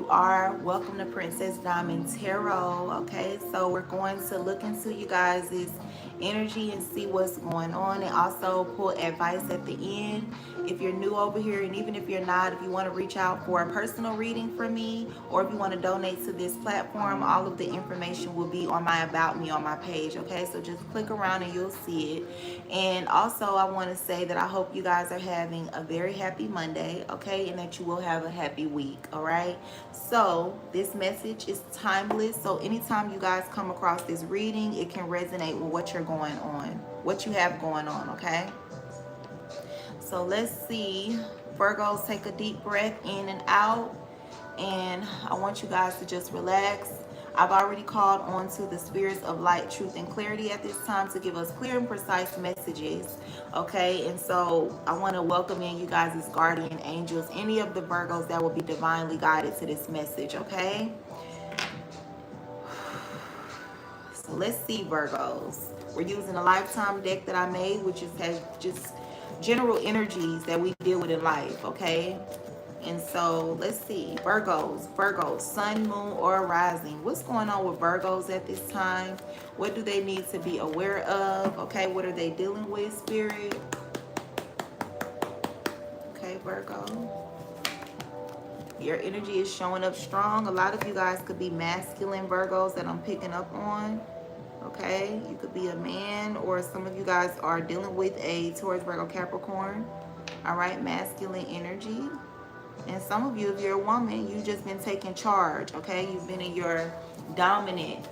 you are. Welcome to Princess Diamond Tarot. Okay, so we're going to look into you guys' energy and see what's going on, and also pull advice at the end. If you're new over here, and even if you're not, if you want to reach out for a personal reading from me, or if you want to donate to this platform, all of the information will be on my About Me on my page. Okay, so just click around and you'll see it. And also, I want to say that I hope you guys are having a very happy Monday, okay, and that you will have a happy week. All right, so this message is timeless, so anytime you guys come across this reading, it can resonate with what you're going on, what you have going on. Okay, so let's see. Virgos, take a deep breath in and out, and I want you guys to just relax. I've already called on to the spirits of light, truth, and clarity at this time to give us clear and precise messages. Okay, and so I want to welcome in you guys as guardian angels, any of the Virgos that will be divinely guided to this message. Okay, so let's see, Virgos. We're using a lifetime deck that I made, which has just general energies that we deal with in life. Okay, and so let's see, Virgos, sun, moon, or rising. What's going on with Virgos at this time? What do they need to be aware of? Okay, what are they dealing with, Spirit? Okay, Virgo. Your energy is showing up strong. A lot of you guys could be masculine Virgos that I'm picking up on. Okay, you could be a man, or some of you guys are dealing with a Taurus, Virgo, Capricorn. All right, masculine energy. And some of you, if you're a woman, you've just been taking charge, okay? You've been in your dominant,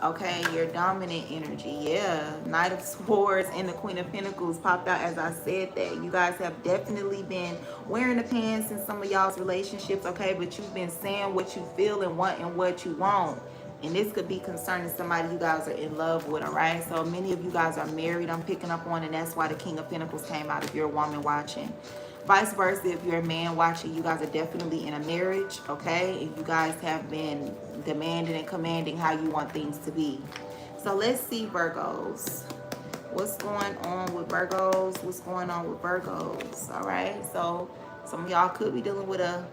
okay? Your dominant energy, yeah. Knight of Swords and the Queen of Pentacles popped out as I said that. You guys have definitely been wearing the pants in some of y'all's relationships, okay? But you've been saying what you feel and wanting what you want. And this could be concerning somebody you guys are in love with, all right? So many of you guys are married, I'm picking up on, and that's why the King of Pentacles came out if you're a woman watching. Vice versa, if you're a man watching, you guys are definitely in a marriage, okay? And you guys have been demanding and commanding how you want things to be. So let's see, Virgos. What's going on with Virgos? What's going on with Virgos? All right, so some of y'all could be dealing with a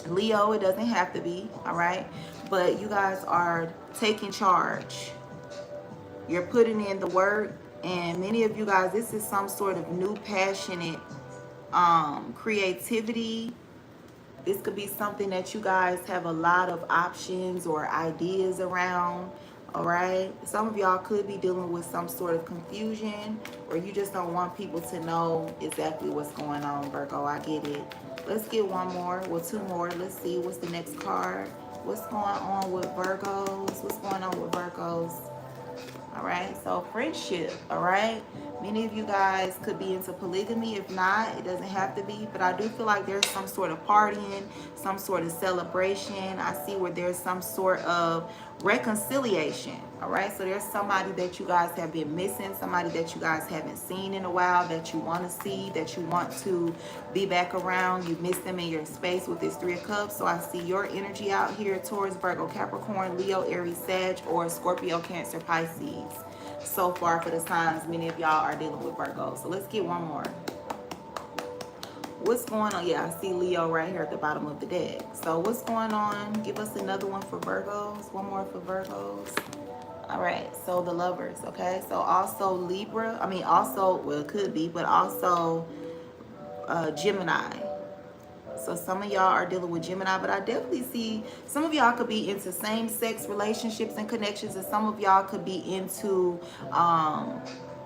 Leo. It doesn't have to be, all right? But you guys are taking charge. You're putting in the work. And many of you guys, this is some sort of new passionate creativity. This could be something that you guys have a lot of options or ideas around. All right, some of y'all could be dealing with some sort of confusion, or you just don't want people to know exactly what's going on, Virgo. I get it. Let's get one more, well, two more. Let's see what's the next card. What's going on with Virgos? What's going on with Virgos? All right, so friendship. All right, many of you guys could be into polygamy. If not, it doesn't have to be, but I do feel like there's some sort of partying, some sort of celebration. I see where there's some sort of reconciliation. All right, so there's somebody that you guys have been missing, somebody that you guys haven't seen in a while, that you want to see, that you want to be back around. You miss them in your space with this Three of Cups. So I see your energy out here: Taurus, Virgo, Capricorn, Leo, Aries, Sag, or Scorpio, Cancer, Pisces. So far for the signs, many of y'all are dealing with Virgo. So let's get one more. What's going on? Yeah, I see Leo right here at the bottom of the deck. So what's going on? Give us another one for Virgos. One more for Virgos. All right, so the Lovers, okay? So also Libra, well, it could be, but also Gemini. So some of y'all are dealing with Gemini, but I definitely see some of y'all could be into same-sex relationships and connections, and some of y'all could be into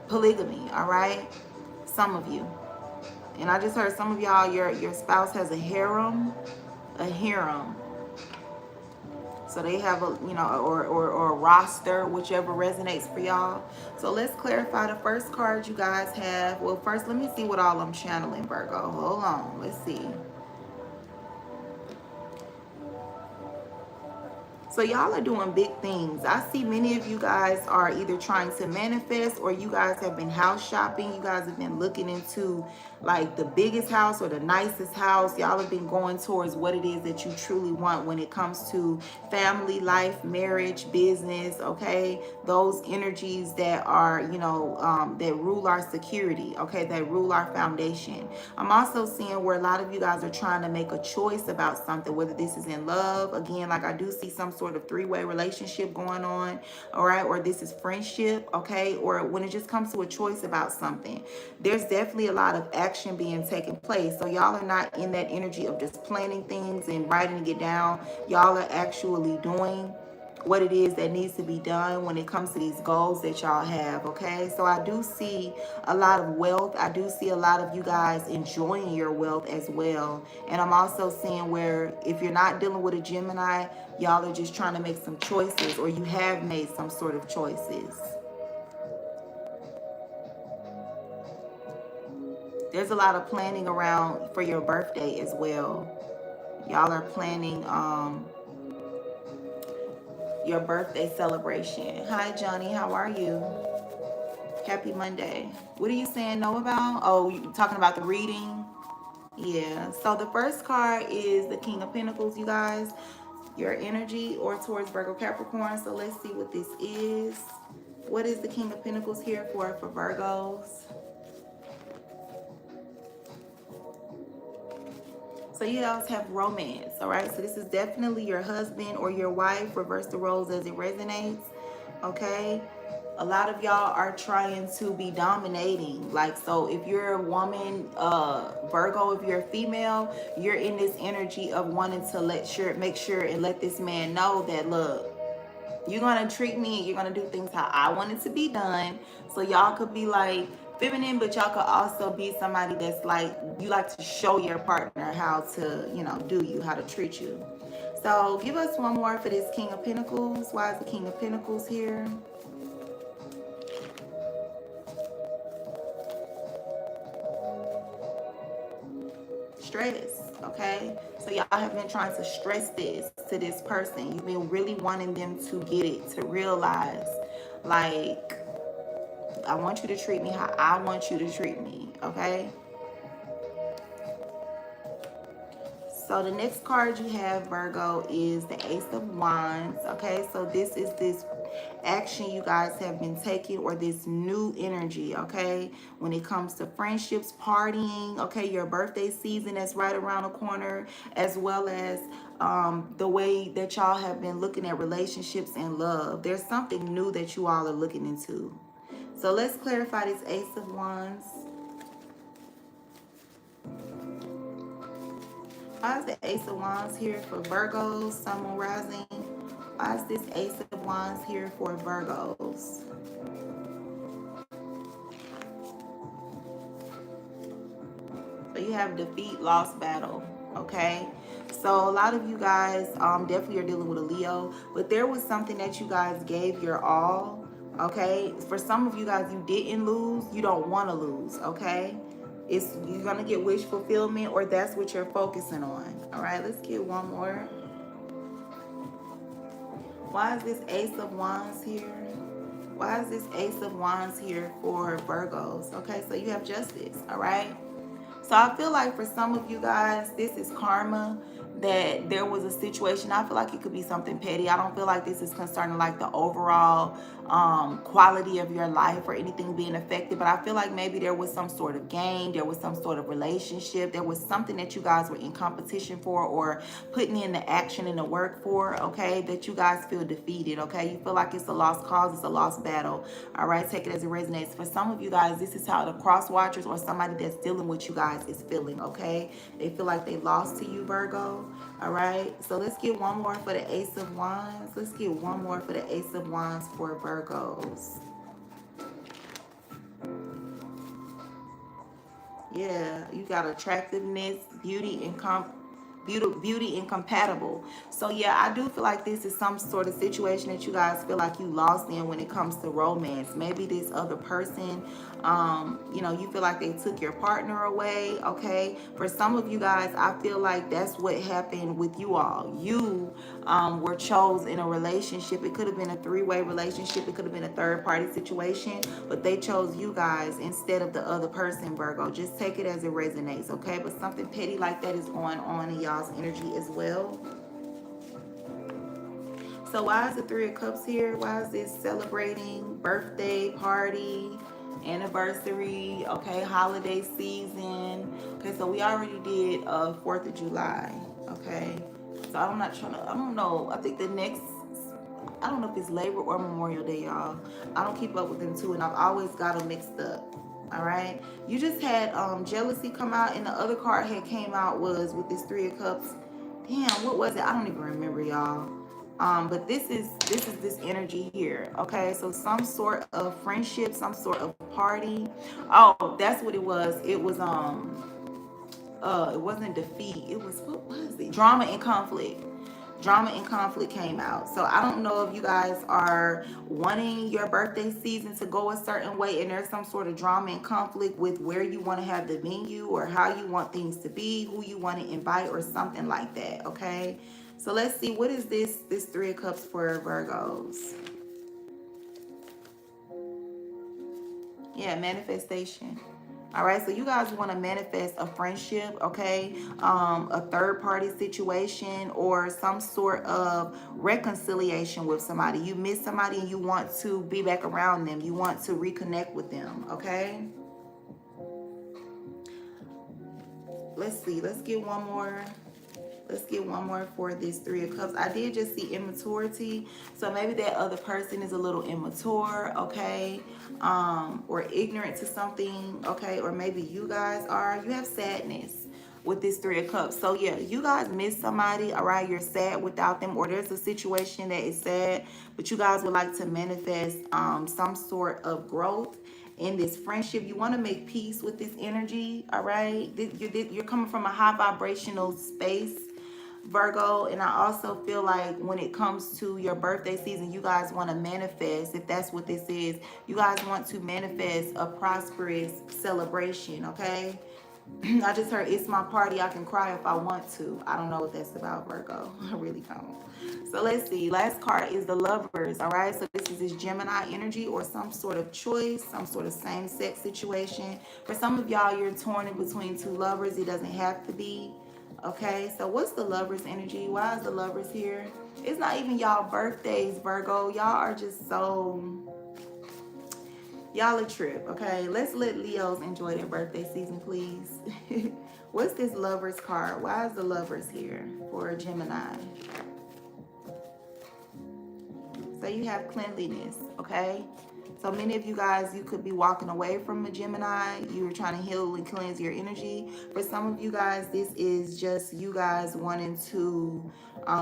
polygamy, all right? Some of you. And I just heard some of y'all, your spouse has a harem. So they have a, or a roster, whichever resonates for y'all. So let's clarify the first card you guys have. Well, first, let me see what all I'm channeling, Virgo. Hold on. Let's see. So y'all are doing big things. I see many of you guys are either trying to manifest, or you guys have been house shopping. You guys have been looking into like the biggest house or the nicest house. Y'all have been going towards what it is that you truly want when it comes to family life, marriage, business, okay? Those energies that are, you know, that rule our security, okay? That rule our foundation. I'm also seeing where a lot of you guys are trying to make a choice about something, whether this is in love. Again, like I do see some sort of three-way relationship going on, all right? Or this is friendship, okay? Or when it just comes to a choice about something, there's definitely a lot of action being taken place. So y'all are not in that energy of just planning things and writing it down. Y'all are actually doing what it is that needs to be done when it comes to these goals that y'all have, okay? So I do see a lot of wealth. I do see a lot of you guys enjoying your wealth as well. And I'm also seeing where if you're not dealing with a Gemini, y'all are just trying to make some choices, or you have made some sort of choices. There's a lot of planning around for your birthday as well. Y'all are planning your birthday celebration. Hi Johnny, how are you? Happy Monday. What are you saying no about? Oh, you talking about the reading? Yeah. So the first card is the King of Pentacles, you guys. Your energy or towards Virgo Capricorn. So let's see what this is. What is the King of Pentacles here for Virgos? So you guys have romance, all right? So this is definitely your husband or your wife. Reverse the roles as it resonates, okay? A lot of y'all are trying to be dominating. Like, so if you're a woman, Virgo, if you're a female, you're in this energy of wanting to make sure and let this man know that, look, you're gonna treat me, you're gonna do things how I want it to be done. So y'all could be like feminine, but y'all could also be somebody that's like, you like to show your partner how to, you know, do you, how to treat you. So give us one more for this King of Pentacles. Why is the King of Pentacles here? Stress, okay? So y'all have been trying to stress this to this person. You've been really wanting them to get it, to realize, like, I want you to treat me how I want you to treat me, okay? So the next card you have, Virgo, is the Ace of Wands, okay? So this is this action you guys have been taking, or this new energy, okay? When it comes to friendships, partying, okay? Your birthday season that's right around the corner, as well as the way that y'all have been looking at relationships and love. There's something new that you all are looking into. So let's clarify this Ace of Wands. Why is the Ace of Wands here for Virgos, Sun, Moon, Rising? Why is this Ace of Wands here for Virgos? So you have defeat, loss, battle, okay? So a lot of you guys definitely are dealing with a Leo, but there was something that you guys gave your all, okay? For some of you guys, you didn't lose. You don't want to lose, okay? You're going to get wish fulfillment, or that's what you're focusing on, all right? Let's get one more. Why is this Ace of Wands here? Why is this Ace of Wands here for Virgos? Okay, so you have justice, all right? So I feel like for some of you guys, this is karma, that there was a situation. I feel like it could be something petty. I don't feel like this is concerning like the overall quality of your life or anything being affected, but I feel like maybe there was some sort of game, there was some sort of relationship, there was something that you guys were in competition for, or putting in the action and the work for, okay, that you guys feel defeated, okay? You feel like it's a lost cause, it's a lost battle, all right? Take it as it resonates. For some of you guys, this is how the cross watchers or somebody that's dealing with you guys is feeling, okay? They feel like they lost to you, Virgo, all right? So let's get one more for the Ace of Wands. Let's get one more for the Ace of Wands for Virgos. Yeah, you got attractiveness, beauty, and beauty incompatible. So yeah, I do feel like this is some sort of situation that you guys feel like you lost in when it comes to romance. Maybe this other person, you know, you feel like they took your partner away. Okay, for some of you guys, I feel like that's what happened with you all. You were chose in a relationship. It could have been a three-way relationship, it could have been a third-party situation, but they chose you guys instead of the other person, Virgo. Just take it as it resonates, okay? But something petty like that is going on in y'all's energy as well. So why is the Three of Cups here? Why is this celebrating birthday, party, anniversary, okay, holiday season? Okay, so we already did 4th of July, okay? So I'm not trying to, I don't know. I think the next, I don't know if it's Labor or Memorial Day, y'all. I don't keep up with them too, and I've always got them mixed up. All right. You just had jealousy come out, and the other card had came out was with this Three of Cups. Damn, what was it? I don't even remember, y'all. But this is this energy here. Okay, so some sort of friendship, some sort of party. Oh, that's what it was. It wasn't defeat. It was, what was it? Drama and conflict. Drama and conflict came out. So I don't know if you guys are wanting your birthday season to go a certain way and there's some sort of drama and conflict with where you want to have the venue or how you want things to be, who you want to invite or something like that. Okay, so let's see, what is this Three of Cups for Virgos? Yeah, manifestation. All right, so you guys want to manifest a friendship, okay, a third party situation or some sort of reconciliation with somebody. You miss somebody and you want to be back around them. You want to reconnect with them, okay? Let's see. Let's get one more. Let's get one more for this Three of Cups. I did just see immaturity. So maybe that other person is a little immature, okay? Or ignorant to something, okay? Or maybe you guys are. You have sadness with this Three of Cups. So yeah, you guys miss somebody, all right? You're sad without them, or there's a situation that is sad, but you guys would like to manifest some sort of growth in this friendship. You want to make peace with this energy, all right? You're coming from a high vibrational space, Virgo, and I also feel like when it comes to your birthday season, you guys want to manifest, if that's what this is, you guys want to manifest a prosperous celebration, okay? I just heard it's my party, I can cry if I want to. I don't know what that's about, Virgo. I really don't. So let's see. Last card is the Lovers, all right? So this is this Gemini energy or some sort of choice, some sort of same-sex situation. For some of y'all, you're torn in between two lovers. It doesn't have to be. Okay, so what's the Lovers energy? Why is the Lovers here? It's not even y'all birthdays, Virgo. Y'all are just so, y'all a trip. Okay, let's let Leos enjoy their birthday season, please. What's this Lovers card? Why is the Lovers here for Gemini? So you have cleanliness, okay? So many of you guys, you could be walking away from a Gemini. You're trying to heal and cleanse your energy. For some of you guys, this is just you guys wanting to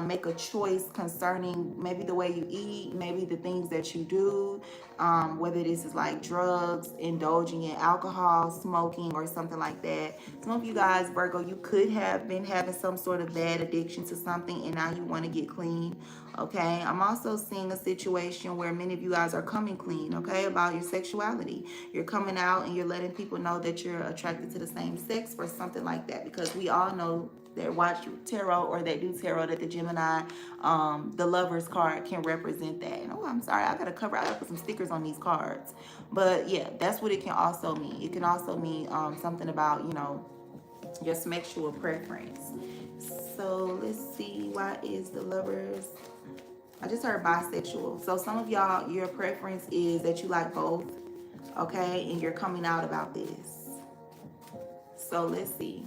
make a choice concerning maybe the way you eat, maybe the things that you do, whether this is like drugs, indulging in alcohol, smoking, or something like that. Some of you guys, Virgo, you could have been having some sort of bad addiction to something and now you want to get clean. Okay, I'm also seeing a situation where many of you guys are coming clean, okay, about your sexuality. You're coming out and you're letting people know that you're attracted to the same sex or something like that, because we all know that watch tarot or that do tarot that the Gemini, the Lovers card can represent that. And, oh, I'm sorry, I gotta put some stickers on these cards. But yeah, that's what it can also mean. It can also mean something about, you know, your sexual preference. So let's see, why is the Lovers? I just heard bisexual. So some of y'all, your preference is that you like both, okay? And you're coming out about this. So let's see.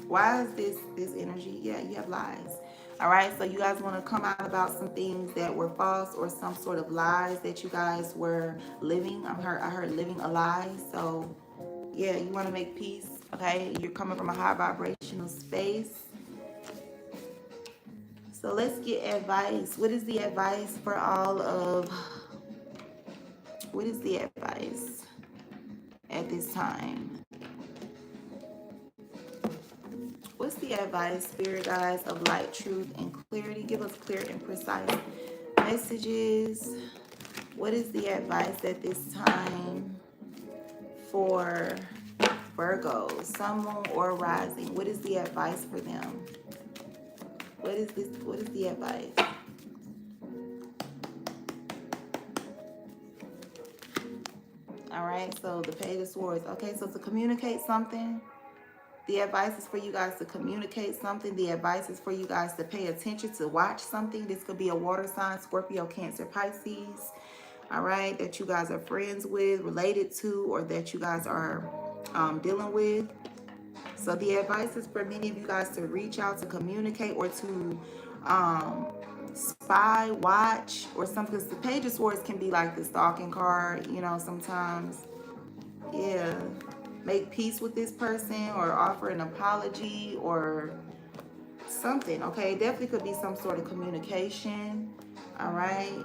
Why is this energy? Yeah, you have lies. All right, so you guys want to come out about some things that were false or some sort of lies that you guys were living. I heard living a lie. So yeah, you want to make peace, okay? You're coming from a high vibrational space. So let's get advice. What is the advice for all of, what is the advice at this time? What's the advice, spirit guides, of light, truth, and clarity? Give us clear and precise messages. What is the advice at this time for Virgo, sun, moon, or rising? What is the advice for them? What is this? What is the advice? All right, so the Page of Swords. Okay, so to communicate something, the advice is for you guys to communicate something. The advice is for you guys to pay attention, to watch something. This could be a water sign, Scorpio, Cancer, Pisces. All right, that you guys are friends with, related to, or that you guys are dealing with. So the advice is for many of you guys to reach out, to communicate, or to spy, watch, or something. Because the Page of Swords can be like the stalking card, you know, sometimes. Yeah. Make peace with this person, or offer an apology, or something. Okay, definitely could be some sort of communication. All right.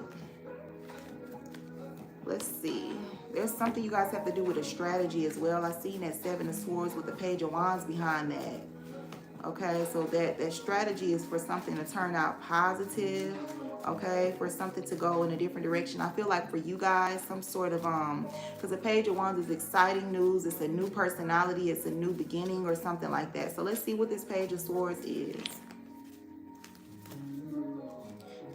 Let's see. There's something you guys have to do with a strategy as well. I seen that Seven of Swords with the Page of Wands behind that. Okay, so that strategy is for something to turn out positive. Okay, for something to go in a different direction. I feel like for you guys, some sort of because the Page of Wands is exciting news. It's a new personality. It's a new beginning or something like that. So let's see what this Page of Swords is.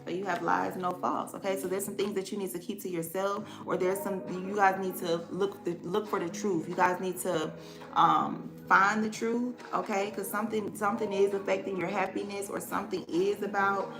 So you have lies, no false. Okay, so there's some things that you need to keep to yourself, or there's some, you guys need to look for the truth. You guys need to find the truth. Okay, because something is affecting your happiness, or something is about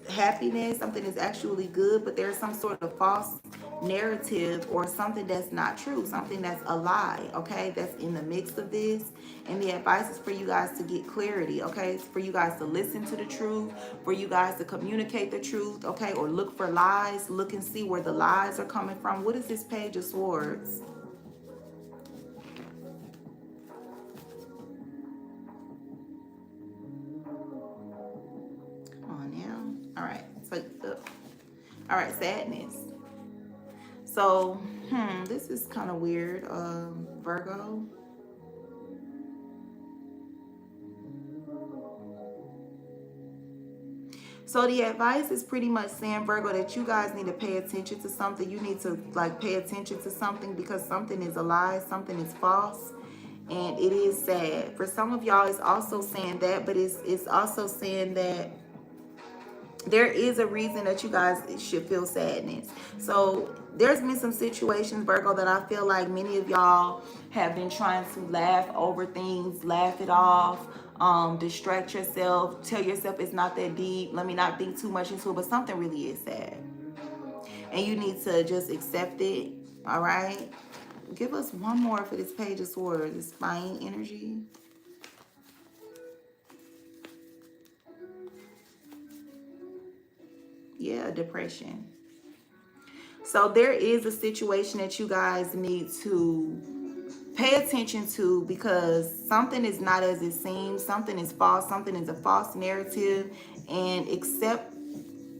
happiness. Something is actually good, but there's some sort of false narrative or something that's not true, something that's a lie. Okay, that's in the mix of this. And the advice is for you guys to get clarity. Okay, it's for you guys to listen to the truth, for you guys to communicate the truth. Okay, or look for lies. Look and see where the lies are coming from. What is this Page of Swords? Come on now. All right, so all right, sadness. So this is kind of weird, Virgo. So the advice is pretty much saying, Virgo, that you guys need to pay attention to something. You need to like pay attention to something, because something is a lie, something is false, and it is sad. For some of y'all, it's also saying that, but it's also saying that there is a reason that you guys should feel sadness. So there's been some situations, Virgo, that I feel like many of y'all have been trying to laugh over things, laugh it off, distract yourself, tell yourself it's not that deep, let me not think too much into it, but something really is sad. And you need to just accept it, all right? Give us one more for this Page of Swords, this fine energy. Yeah, depression. So there is a situation that you guys need to pay attention to, because something is not as it seems. Something is false. Something is a false narrative. And accept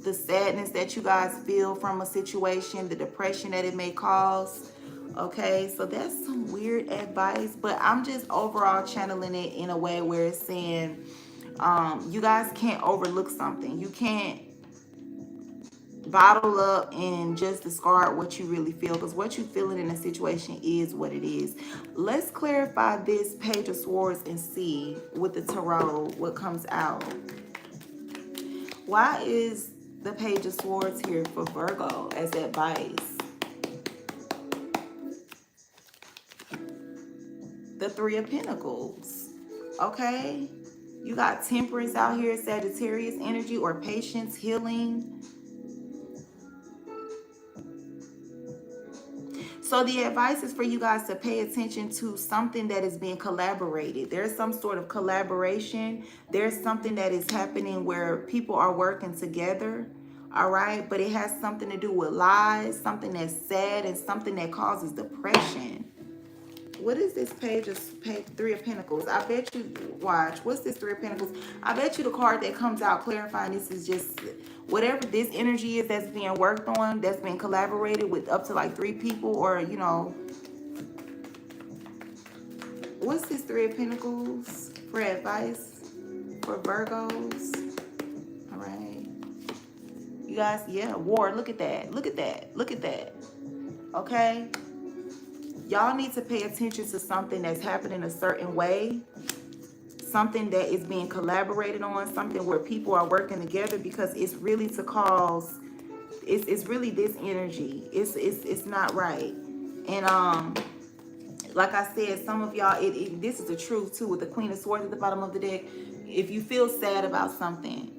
the sadness that you guys feel from a situation, the depression that it may cause. Okay, so that's some weird advice, but I'm just overall channeling it in a way where it's saying you guys can't overlook something. You can't bottle up and just discard what you really feel, because what you feeling in a situation is what it is. Let's clarify this Page of Swords and see with the tarot what comes out. Why is the Page of Swords here for Virgo as advice? The Three of Pentacles. Okay, you got Temperance out here, Sagittarius energy, or patience, healing. So the advice is for you guys to pay attention to something that is being collaborated. There's some sort of collaboration. There's something that is happening where people are working together. All right. But it has something to do with lies, something that's sad, and something that causes depression. What is this Three of Pentacles? I bet you, watch, what's this Three of Pentacles? I bet you the card that comes out clarifying this is just whatever this energy is that's being worked on, that's been collaborated with up to like 3 people, or, you know, what's this Three of Pentacles for advice? for Virgos. All right. You guys, yeah, war. Look at that. Look at that. Look at that. Okay. Y'all need to pay attention to something that's happening a certain way, something that is being collaborated on, something where people are working together, because it's really to cause, it's really this energy. It's not right. And like I said, some of y'all, this is the truth too, with the Queen of Swords at the bottom of the deck. If you feel sad about something,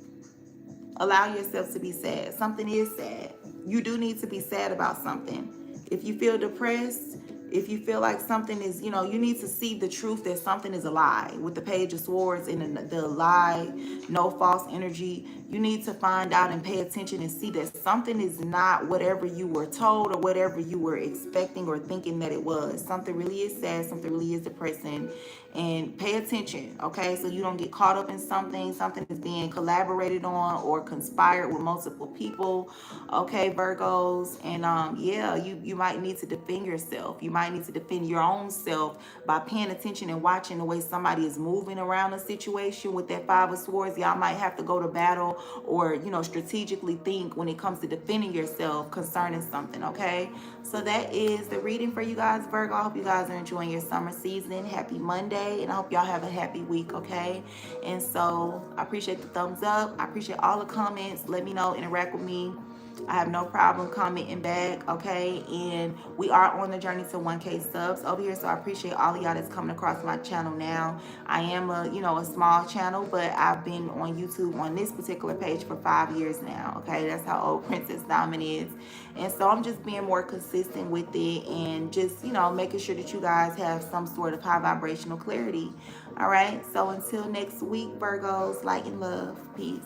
allow yourself to be sad. Something is sad. You do need to be sad about something. If you feel depressed, if you feel like something is, you need to see the truth that something is a lie. With the Page of Swords and the lie, no false energy, you need to find out and pay attention and see that something is not whatever you were told or whatever you were expecting or thinking that it was. Something really is sad, something really is depressing, and pay attention, okay? So you don't get caught up in something is being collaborated on or conspired with multiple people, okay, Virgos. And yeah, you might need to defend yourself. You might need to defend your own self by paying attention and watching the way somebody is moving around a situation. With that Five of Swords, y'all might have to go to battle or, strategically think when it comes to defending yourself concerning something, okay? So that is the reading for you guys, Virgo. I hope you guys are enjoying your summer season. Happy Monday, and I hope y'all have a happy week, okay? And so I appreciate the thumbs up. I appreciate all the comments. Let me know, interact with me. I have no problem commenting back, okay? And we are on the journey to 1K subs over here, so I appreciate all of y'all that's coming across my channel now. I am a small channel, but I've been on YouTube on this particular page for 5 years now, okay? That's how old Princess Diamond is. And so I'm just being more consistent with it and just, making sure that you guys have some sort of high vibrational clarity. All right, so until next week, Virgos, light and love. Peace.